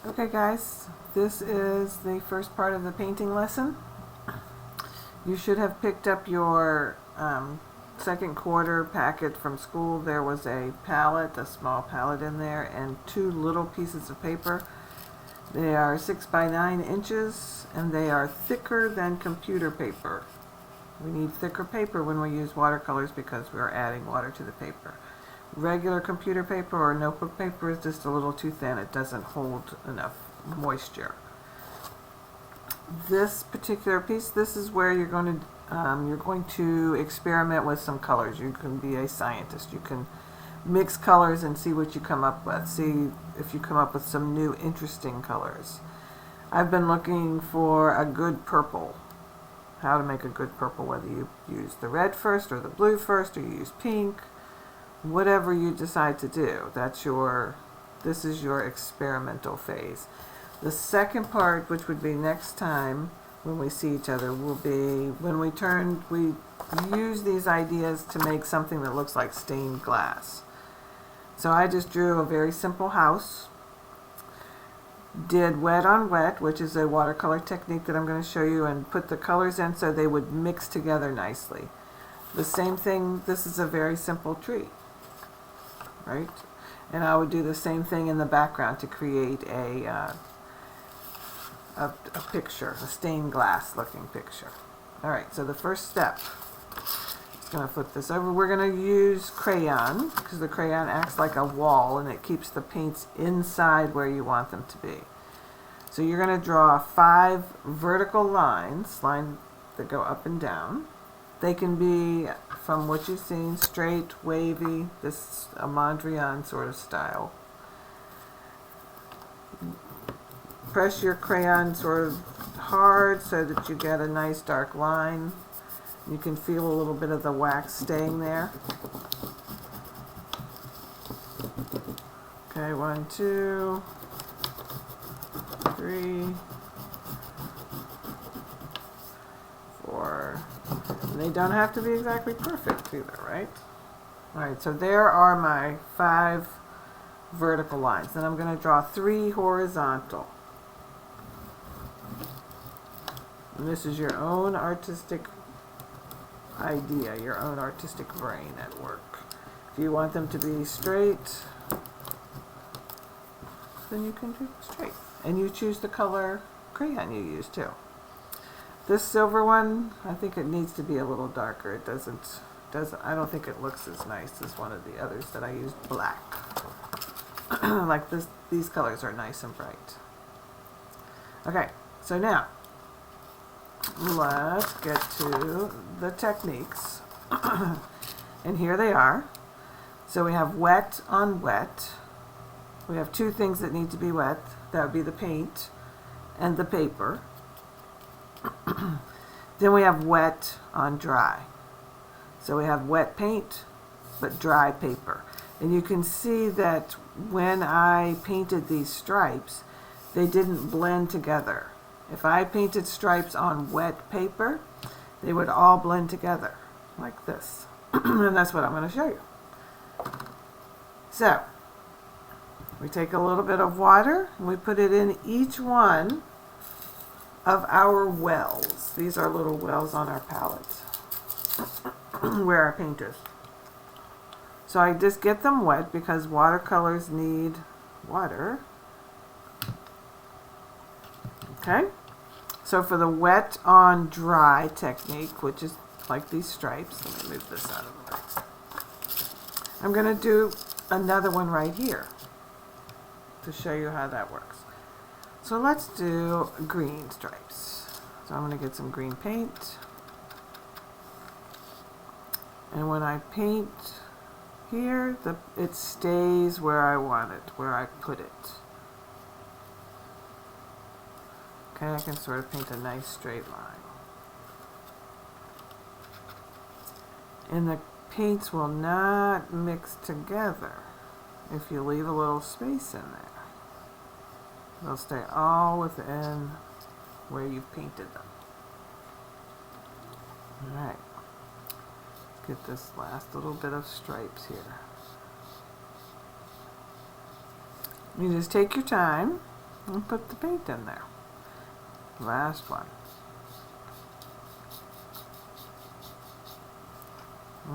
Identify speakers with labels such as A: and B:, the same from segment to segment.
A: Okay guys, this is the first part of the painting lesson. You should have picked up your second quarter packet from school. There was a palette, a small palette in there, and two little pieces of paper. They are 6 by 9 inches and they are thicker than computer paper. We need thicker paper when we use watercolors because we're adding water to the paper. Regular computer paper or notebook paper is just a little too thin. It doesn't hold enough moisture. This particular piece, this is where you're going to experiment with some colors. You can be a scientist. You can mix colors and see what you come up with. See if you come up with some new interesting colors. I've been looking for a good purple. How to make a good purple, whether you use the red first or the blue first or you use pink. Whatever you decide to do, this is your experimental phase. The second part, which would be next time when we see each other, will be when we use these ideas to make something that looks like stained glass. So I just drew a very simple house, did wet on wet, which is a watercolor technique that I'm going to show you, and put the colors in so they would mix together nicely. The same thing, this is a very simple tree. Right? And I would do the same thing in the background to create a picture, a stained glass looking picture. Alright, so the first step, just going to flip this over. We're going to use crayon because the crayon acts like a wall and it keeps the paints inside where you want them to be. So you're going to draw 5 vertical lines that go up and down. They can be, from what you've seen, straight, wavy, this a Mondrian sort of style. Press your crayon sort of hard so that you get a nice dark line. You can feel a little bit of the wax staying there. Okay, 1, 2, 3, 4. And they don't have to be exactly perfect either, right? Alright, so there are my 5 vertical lines. Then I'm going to draw 3 horizontal. And this is your own artistic idea, your own artistic brain at work. If you want them to be straight, then you can do straight. And you choose the color crayon you use too. This silver one, I think it needs to be a little darker. It doesn't, I don't think it looks as nice as one of the others that I used black. Like this, these colors are nice and bright. Okay, so now, let's get to the techniques. And here they are. So we have wet on wet. We have 2 things that need to be wet. That would be the paint and the paper. Then we have wet on dry. So we have wet paint, but dry paper. And you can see that when I painted these stripes, they didn't blend together. If I painted stripes on wet paper, they would all blend together, like this. And that's what I'm going to show you. So, we take a little bit of water, and we put it in each one of our wells. These are little wells on our palette where our paint is. So I just get them wet because watercolors need water. Okay? So for the wet on dry technique, which is like these stripes, let me move this out of the way. I'm going to do another one right here to show you how that works. So let's do green stripes. So I'm going to get some green paint. And when I paint here, it stays where I want it, where I put it. Okay, I can sort of paint a nice straight line. And the paints will not mix together if you leave a little space in there. They'll stay all within where you've painted them. Alright. Get this last little bit of stripes here. You just take your time and put the paint in there. Last one.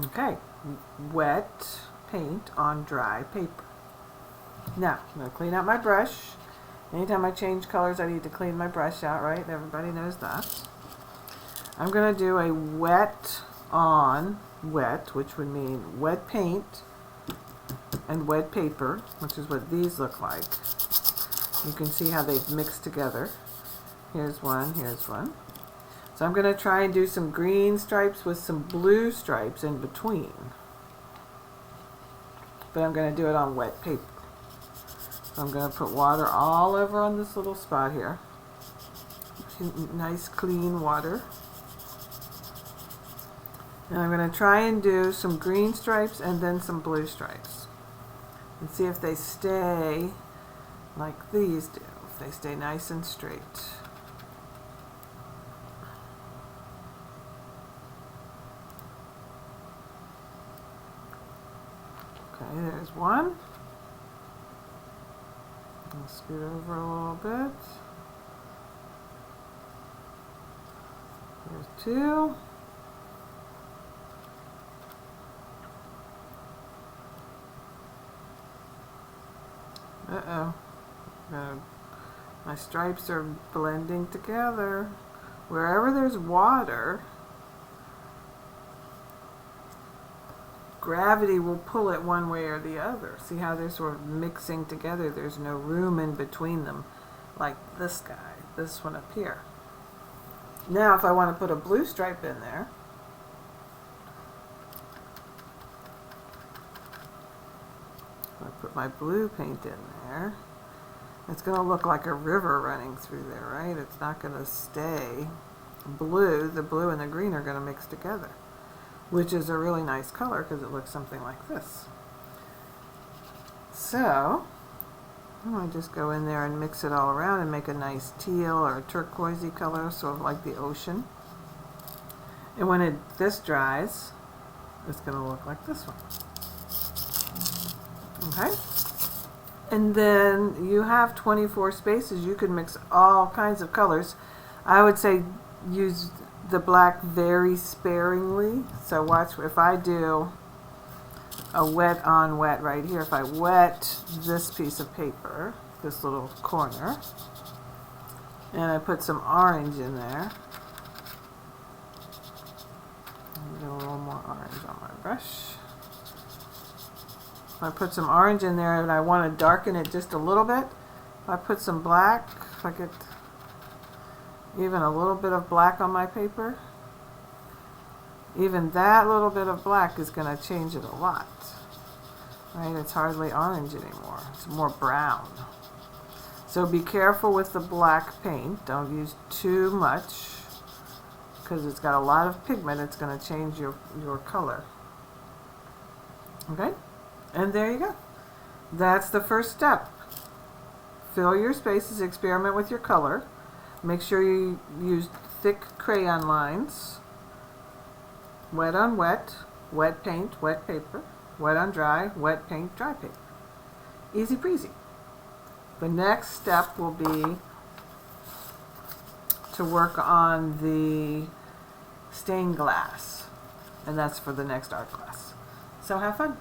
A: Okay, wet paint on dry paper. Now, I'm going to clean out my brush. Anytime I change colors, I need to clean my brush out, right? Everybody knows that. I'm going to do a wet on wet, which would mean wet paint and wet paper, which is what these look like. You can see how they've mixed together. Here's one, here's one. So I'm going to try and do some green stripes with some blue stripes in between. But I'm going to do it on wet paper. So I'm going to put water all over on this little spot here. Nice clean water. And I'm going to try and do some green stripes and then some blue stripes. And see if they stay like these do. If they stay nice and straight. Okay, there's one. I'll scoot over a little bit. There's two. Uh-oh. My stripes are blending together. Wherever there's water, gravity will pull it one way or the other. See how they're sort of mixing together? There's no room in between them, like this guy, this one up here. Now if I want to put a blue stripe in there, I put my blue paint in there, it's going to look like a river running through there, right? It's not going to stay blue. The blue and the green are going to mix together, which is a really nice color because it looks something like this. So I'm going to just go in there and mix it all around and make a nice teal or a turquoisey color, sort of like the ocean. And when this dries, it's going to look like this one. Okay? And then you have 24 spaces. You can mix all kinds of colors. I would say use the black very sparingly. So watch, if I do a wet on wet right here, if I wet this piece of paper, this little corner, and I put some orange in there, get a little more orange on my brush. If I put some orange in there and I want to darken it just a little bit, if I put some black, if I get even a little bit of black on my paper, even that little bit of black is going to change it a lot. Right? It's hardly orange anymore. It's more brown. So be careful with the black paint. Don't use too much because it's got a lot of pigment. It's going to change your color. Okay? And there you go. That's the first step. Fill your spaces, experiment with your color. Make sure you use thick crayon lines. Wet on wet, wet paint, wet paper. Wet on dry, wet paint, dry paper. Easy breezy. The next step will be to work on the stained glass. And that's for the next art class. So have fun.